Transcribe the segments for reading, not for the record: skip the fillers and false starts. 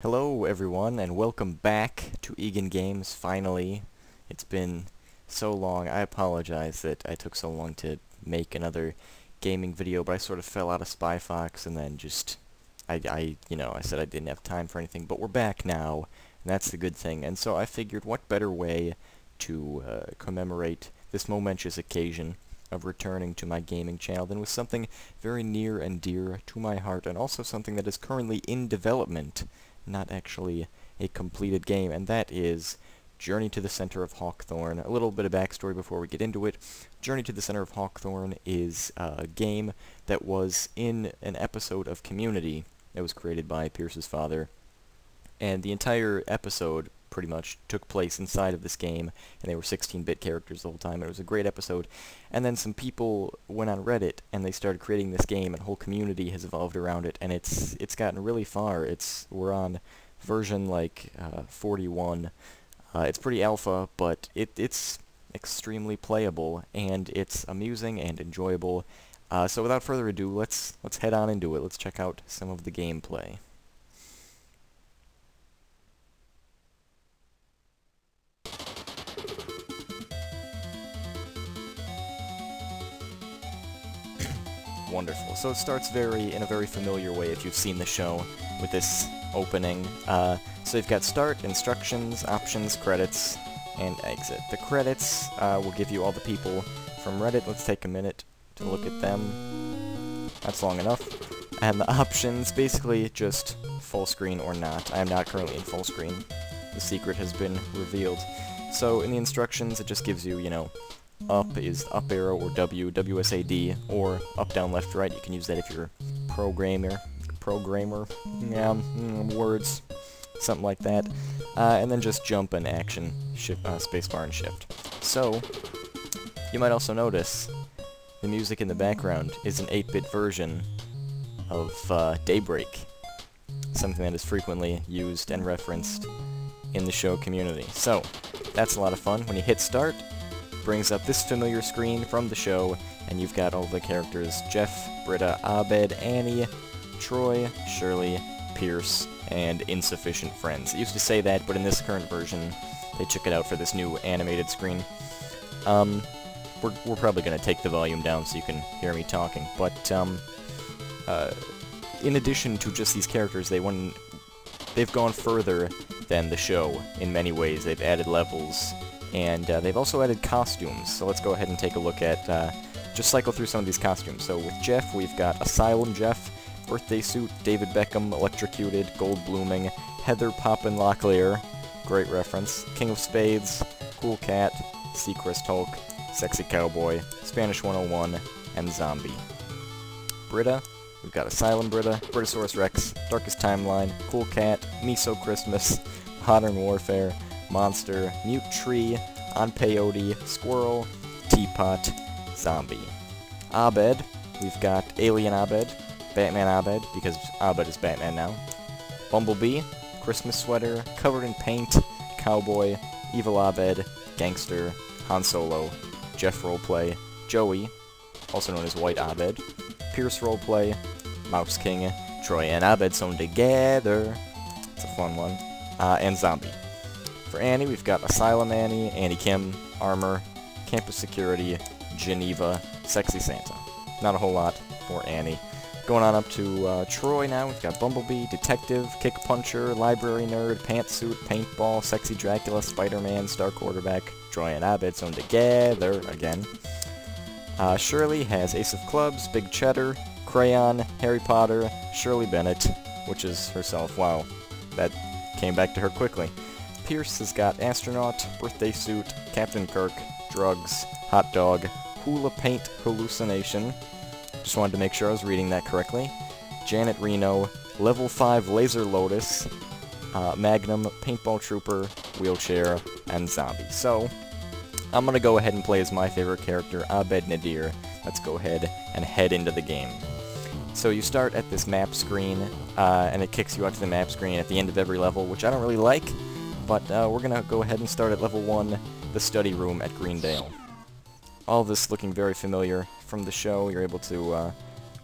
Hello everyone, and welcome back to EganGames, finally. It's been so long. I apologize that I took so long to make another gaming video, but I sort of fell out of Spy Fox, and then just, I said I didn't have time for anything, but we're back now, and that's the good thing. And so I figured what better way to commemorate this momentous occasion of returning to my gaming channel than with something very near and dear to my heart, and also something that is currently in development. Not actually a completed game, and that is Journey to the Center of Hawkthorne. A little bit of backstory before we get into it. Journey to the Center of Hawkthorne is a game that was in an episode of Community that was created by Pierce's father, and the entire episode pretty much took place inside of this game, and they were 16-bit characters the whole time. It was a great episode, and then some people went on Reddit and they started creating this game, and a whole community has evolved around it, and it's gotten really far. We're on version like 41. It's pretty alpha, but it's extremely playable, and it's amusing and enjoyable. So without further ado, let's head on into it. Let's check out some of the gameplay. Wonderful. So it starts in a very familiar way if you've seen the show with this opening. So you've got start, instructions, options, credits, and exit. The credits will give you all the people from Reddit. Let's take a minute to look at them. That's long enough. And the options, basically just full screen or not. I am not currently in full screen. The secret has been revealed. So in the instructions, it just gives you, up is up arrow or W, WSAD, or up, down, left, right. You can use that if you're a programmer, words, something like that. And then just jump and action, shift, spacebar and shift. So, you might also notice the music in the background is an 8-bit version of Daybreak, something that is frequently used and referenced in the show Community. So, that's a lot of fun. When you hit start, brings up this familiar screen from the show, and you've got all the characters: Jeff, Britta, Abed, Annie, Troy, Shirley, Pierce, and insufficient friends. It used to say that, but in this current version, they took it out for this new animated screen. We're probably going to take the volume down so you can hear me talking, but in addition to just these characters, they've gone further than the show in many ways. They've added levels, and they've also added costumes. So let's go ahead and take a look at, just cycle through some of these costumes. So with Jeff, we've got Asylum Jeff, Birthday Suit, David Beckham, Electrocuted, Gold Blooming, Heather Poppin Locklear, great reference, King of Spades, Cool Cat, Seacrest Hulk, Sexy Cowboy, Spanish 101, and Zombie. Britta, we've got Asylum Britta, Britasaurus Rex, Darkest Timeline, Cool Cat, Miso Christmas, Modern Warfare, Monster, Mute Tree, On Peyote, Squirrel, Teapot, Zombie. Abed, we've got Alien Abed, Batman Abed, because Abed is Batman now. Bumblebee, Christmas Sweater, Covered in Paint, Cowboy, Evil Abed, Gangster, Han Solo, Jeff Roleplay, Joey, also known as White Abed, Pierce Roleplay, Mouse King, Troy and Abed sewn together, it's a fun one, and Zombie. For Annie, we've got Asylum Annie, Annie Kim, Armor, Campus Security, Geneva, Sexy Santa. Not a whole lot for Annie. Going on up to Troy now, we've got Bumblebee, Detective, Kick Puncher, Library Nerd, Pantsuit, Paintball, Sexy Dracula, Spider-Man, Star Quarterback, Troy and Abed sewn together again. Shirley has Ace of Clubs, Big Cheddar, Crayon, Harry Potter, Shirley Bennett, which is herself. Wow, that came back to her quickly. Pierce has got Astronaut, Birthday Suit, Captain Kirk, Drugs, Hot Dog, Hula Paint Hallucination. Just wanted to make sure I was reading that correctly. Janet Reno, Level 5 Laser Lotus, Magnum, Paintball Trooper, Wheelchair, and Zombie. So, I'm going to go ahead and play as my favorite character, Abed Nadir. Let's go ahead and head into the game. So you start at this map screen, and it kicks you out to the map screen at the end of every level, which I don't really like. But we're going to go ahead and start at level 1, the study room at Greendale. All this looking very familiar from the show. You're able to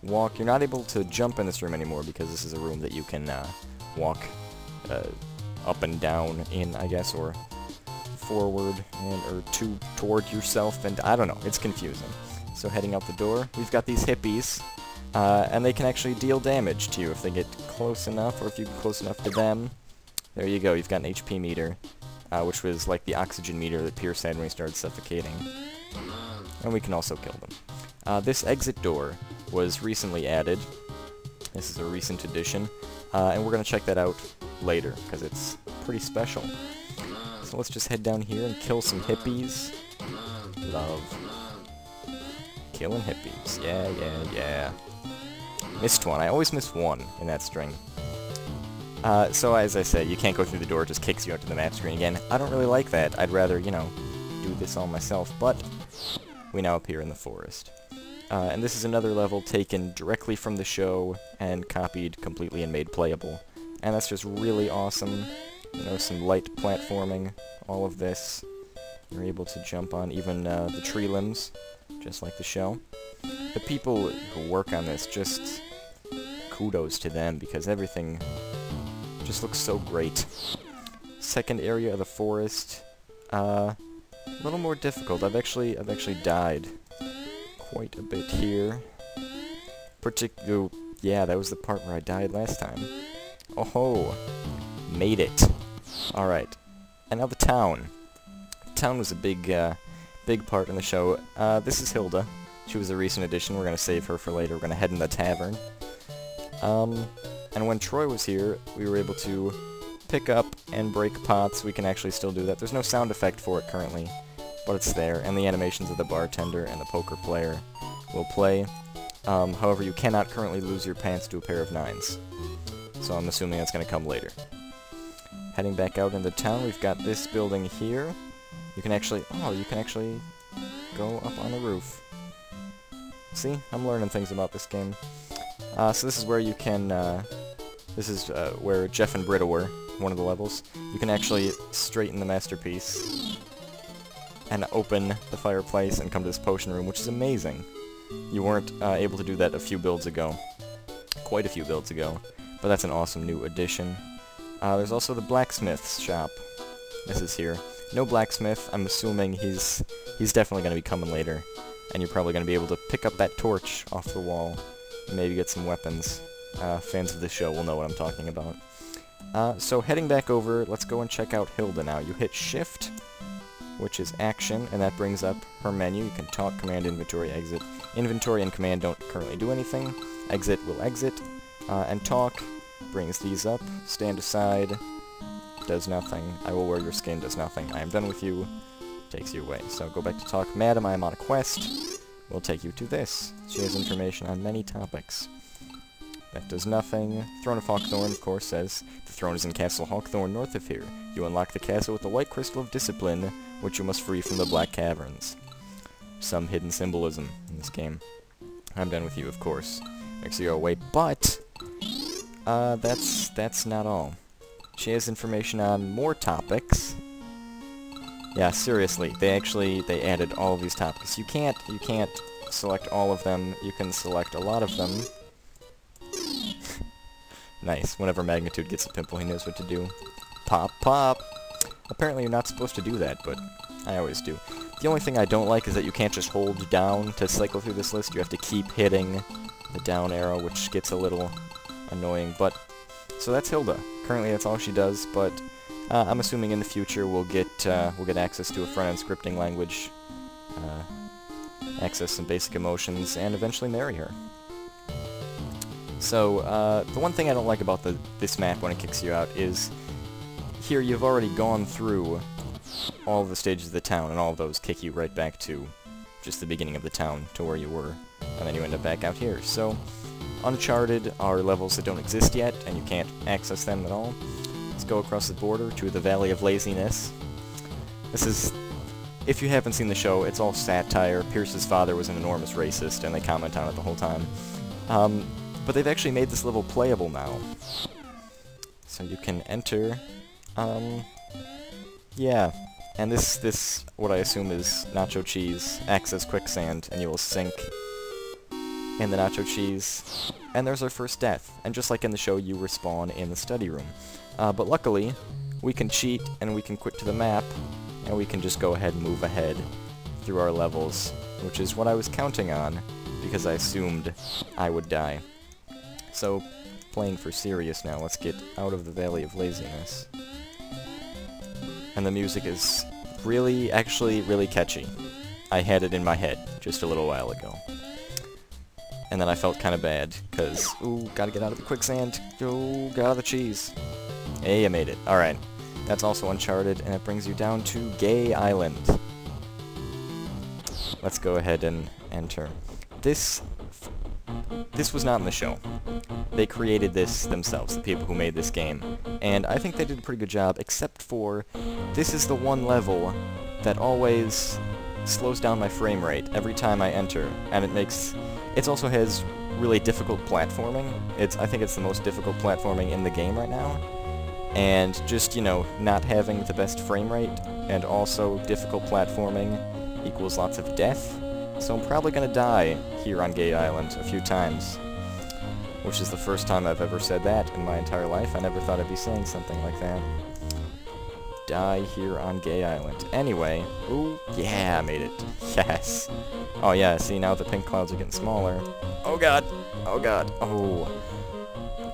walk. You're not able to jump in this room anymore because this is a room that you can walk up and down in, I guess, or forward or toward yourself, and I don't know, it's confusing. So heading out the door, we've got these hippies, and they can actually deal damage to you if they get close enough, or if you get close enough to them. There you go, you've got an HP meter, which was like the oxygen meter that Pierce had when he started suffocating. And we can also kill them. This exit door was recently added. This is a recent addition, and we're going to check that out later, because it's pretty special. So let's just head down here and kill some hippies. Love. Killing hippies. Yeah, yeah, yeah. Missed one. I always miss one in that string. So as I said, you can't go through the door, it just kicks you out to the map screen again. I don't really like that. I'd rather, you know, do this all myself, but we now appear in the forest. And this is another level taken directly from the show and copied completely and made playable. And that's just really awesome. You know, some light platforming, all of this. You're able to jump on even the tree limbs, just like the show. The people who work on this, just kudos to them, because everything just looks so great. Second area of the forest, a little more difficult. I've actually died quite a bit here. Yeah, that was the part where I died last time. Oh ho! Made it. Alright. And now the town. The town was a big part in the show. This is Hilda. She was a recent addition. We're gonna save her for later. We're gonna head in the tavern. And when Troy was here, we were able to pick up and break pots. We can actually still do that. There's no sound effect for it currently, but it's there. And the animations of the bartender and the poker player will play. However, you cannot currently lose your pants to a pair of nines. So I'm assuming that's going to come later. Heading back out into town, we've got this building here. You can actually go up on the roof. See? I'm learning things about this game. So this is where you can, where Jeff and Britta were, one of the levels. You can actually straighten the masterpiece and open the fireplace and come to this potion room, which is amazing. You weren't able to do that a few builds ago. Quite a few builds ago. But that's an awesome new addition. There's also the blacksmith's shop. This is here. No blacksmith. I'm assuming he's definitely going to be coming later. And you're probably going to be able to pick up that torch off the wall. And maybe get some weapons. Fans of the show will know what I'm talking about. So heading back over, let's go and check out Hilda now. You hit Shift, which is action, and that brings up her menu. You can talk, command, inventory, exit. Inventory and command don't currently do anything. Exit will exit. And talk brings these up. Stand aside does nothing. I will wear your skin does nothing. I am done with you takes you away. So go back to talk. Madam, I am on a quest. We'll take you to this. She has information on many topics. That does nothing. Throne of Hawkthorne, of course, says, the throne is in Castle Hawkthorne north of here. You unlock the castle with the White Crystal of Discipline, which you must free from the Black Caverns. Some hidden symbolism in this game. I'm done with you, of course. Makes you go away, but that's not all. She has information on more topics. Yeah, seriously, they added all of these topics. You can't select all of them. You can select a lot of them. Nice. Whenever Magnitude gets a pimple, he knows what to do. Pop, pop! Apparently you're not supposed to do that, but I always do. The only thing I don't like is that you can't just hold down to cycle through this list. You have to keep hitting the down arrow, which gets a little annoying, but... So that's Hilda. Currently that's all she does, but I'm assuming in the future we'll get access to a front-end scripting language, access some basic emotions, and eventually marry her. So, the one thing I don't like about this map when it kicks you out is, here you've already gone through all of the stages of the town, and all of those kick you right back to just the beginning of the town, to where you were, and then you end up back out here. So, Uncharted are levels that don't exist yet, and you can't access them at all. Let's go across the border to the Valley of Laziness. This is... If you haven't seen the show, it's all satire. Pierce's father was an enormous racist, and they comment on it the whole time. But they've actually made this level playable now. So you can enter, yeah. And this, what I assume is nacho cheese, acts as quicksand, and you will sink and the nacho cheese, and there's our first death. And just like in the show, you respawn in the study room. But luckily, we can cheat, and we can quit to the map, and we can just go ahead and move ahead through our levels, which is what I was counting on, because I assumed I would die. So, playing for serious now, let's get out of the Valley of Laziness. And the music is actually really catchy. I had it in my head just a little while ago. And then I felt kind of bad, because, ooh, gotta get out of the quicksand. Ooh, got out of the cheese. Hey, I made it. Alright. That's also Uncharted, and it brings you down to Gay Island. Let's go ahead and enter. This was not in the show. They created this themselves, the people who made this game. And I think they did a pretty good job, except for this is the one level that always slows down my frame rate every time I enter, and it also has really difficult platforming. I think it's the most difficult platforming in the game right now. And just, you know, not having the best frame rate, and also difficult platforming equals lots of death. So I'm probably gonna die here on Gay Island a few times. Which is the first time I've ever said that in my entire life. I never thought I'd be saying something like that. Die here on Gay Island. Anyway, ooh, yeah, I made it. Yes. Oh yeah, see, now the pink clouds are getting smaller. Oh god, oh god, oh.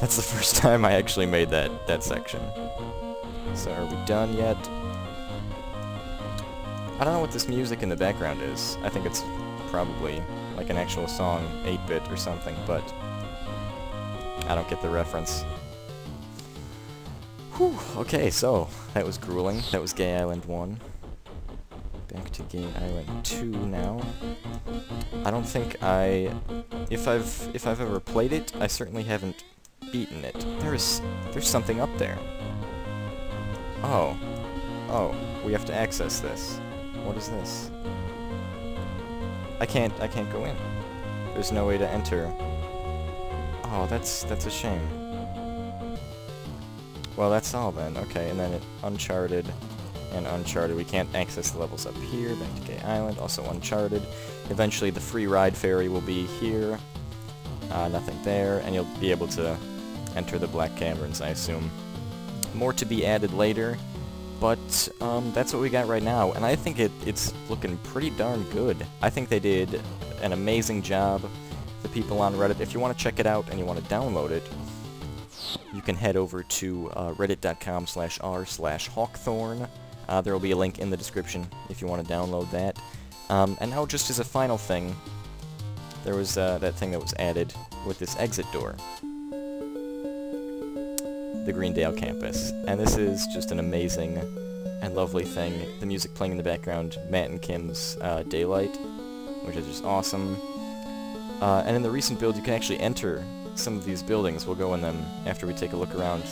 That's the first time I actually made that section. So are we done yet? I don't know what this music in the background is. I think it's probably like an actual song, 8-bit or something, but I don't get the reference. Whew, okay, so that was grueling. That was Gay Island 1. Back to Gay Island 2 now. I don't think if I've ever played it, I certainly haven't beaten it. There's something up there. Oh, we have to access this. What is this? I can't go in. There's no way to enter. Oh, that's a shame. Well, that's all then. Okay, and then Uncharted and Uncharted. We can't access the levels up here. Back to Gay Island. Also Uncharted. Eventually the free ride ferry will be here. Nothing there, and you'll be able to enter the Black Caverns, I assume. More to be added later, but that's what we got right now, and I think it's looking pretty darn good. I think they did an amazing job, the people on Reddit. If you want to check it out and you want to download it, you can head over to reddit.com/r/Hawkthorne. There will be a link in the description if you want to download that. And now, just as a final thing, there was that thing that was added with this exit door. The Greendale Campus. And this is just an amazing and lovely thing. The music playing in the background, Matt and Kim's Daylight, which is just awesome. And in the recent build, you can actually enter some of these buildings. We'll go in them after we take a look around.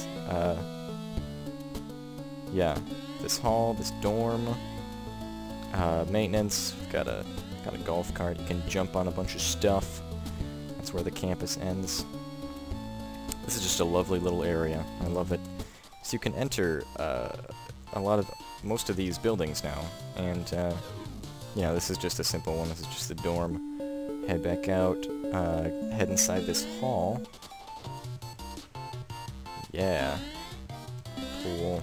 Yeah, this hall, this dorm, maintenance. We've got a golf cart. You can jump on a bunch of stuff. That's where the campus ends. This is just a lovely little area. I love it. So you can enter most of these buildings now, and yeah, this is just a simple one. This is just the dorm. Head back out. Head inside this hall. Yeah. Cool.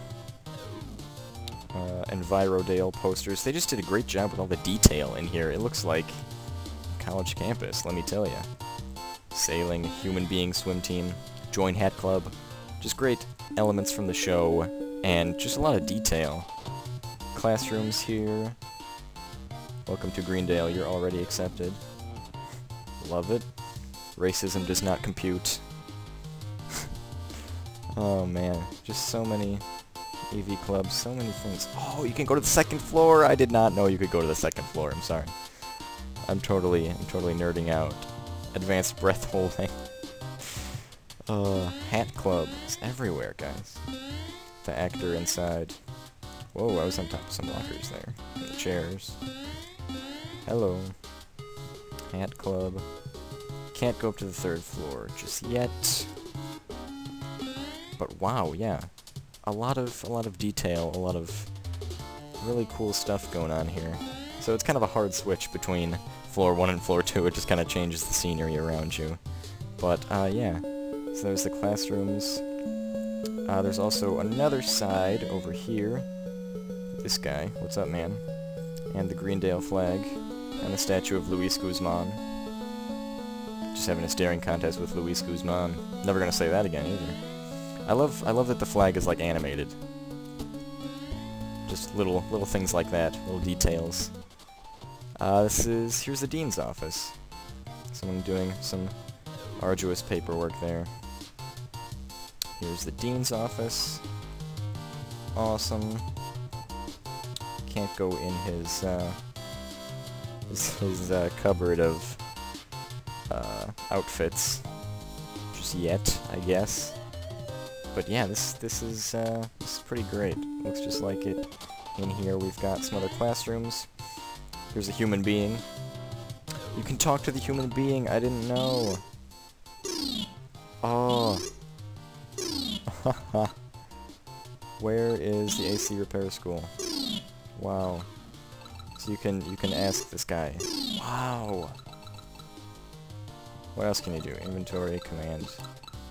Envirodale posters. They just did a great job with all the detail in here. It looks like college campus, let me tell ya. Sailing, human being swim team, join hat club. Just great elements from the show, and just a lot of detail. Classrooms here. Welcome to Greendale, you're already accepted. Love it. Racism does not compute. Oh man, just so many AV clubs, so many things. Oh, you can go to the second floor! I did not know you could go to the second floor, I'm sorry. I'm totally nerding out. Advanced breath holding. Hat club. It's everywhere, guys. The actor inside. Whoa, I was on top of some lockers there. And the chairs. Hello. Hat club. Can't go up to the third floor just yet. But wow, yeah. A lot of detail, a lot of really cool stuff going on here. So it's kind of a hard switch between floor 1 and floor 2. It just kind of changes the scenery around you. But, yeah. So there's the classrooms. There's also another side over here. This guy. What's up, man? And the Greendale flag. And the statue of Luis Guzman. Just having a staring contest with Luis Guzman. Never gonna say that again, either. I love that the flag is, like, animated. Just little things like that. Little details. Here's the dean's office. Someone doing some arduous paperwork there. Here's the dean's office. Awesome. Can't go in his cupboard of outfits just yet, I guess. But yeah, this is pretty great. Looks just like it. In here we've got some other classrooms. Here's a human being. You can talk to the human being. I didn't know. Oh. Where is the AC repair school? Wow. So you can ask this guy. Wow. What else can you do? Inventory, command.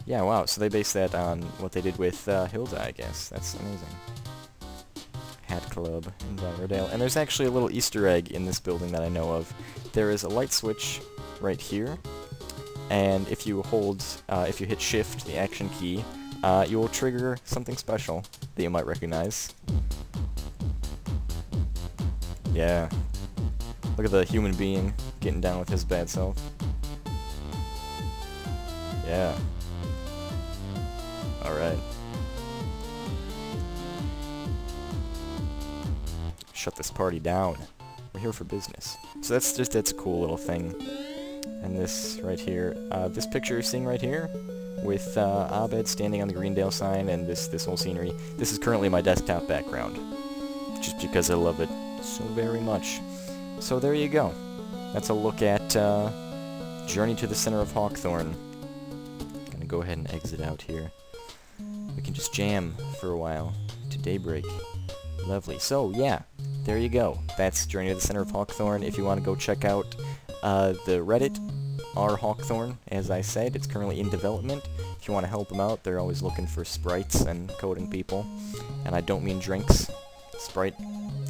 Yeah, wow. So they based that on what they did with Hilda, I guess. That's amazing. Hat Club in Riverdale. And there's actually a little Easter egg in this building that I know of. There is a light switch right here, and if you hit Shift, the action key, you will trigger something special that you might recognize. Yeah. Look at the human being getting down with his bad self. Yeah. Alright. Shut this party down. We're here for business. So that's a cool little thing. And this right here, this picture you're seeing right here, with Abed standing on the Greendale sign and this whole scenery, this is currently my desktop background. Just because I love it so very much. So there you go. That's a look at Journey to the Center of Hawkthorne. Gonna go ahead and exit out here. We can just jam for a while to daybreak. Lovely. So, yeah, there you go. That's Journey to the Center of Hawkthorne. If you want to go check out the Reddit, Hawkthorne, as I said, it's currently in development. If you want to help them out, they're always looking for sprites and coding people. And I don't mean drinks. Sprite,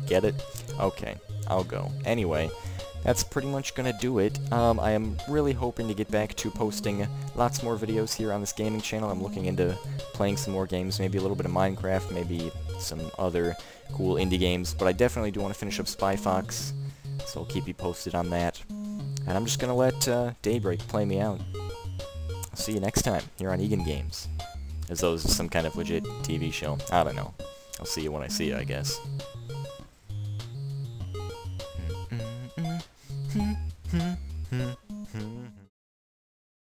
get it? Okay, I'll go. Anyway, that's pretty much gonna do it. I am really hoping to get back to posting lots more videos here on this gaming channel. I'm looking into playing some more games, maybe a little bit of Minecraft, maybe some other cool indie games, but I definitely do want to finish up Spy Fox, so I'll keep you posted on that. And I'm just gonna let Daybreak play me out. I'll see you next time here on EganGames. As though this is some kind of legit TV show. I don't know. I'll see you when I see you, I guess.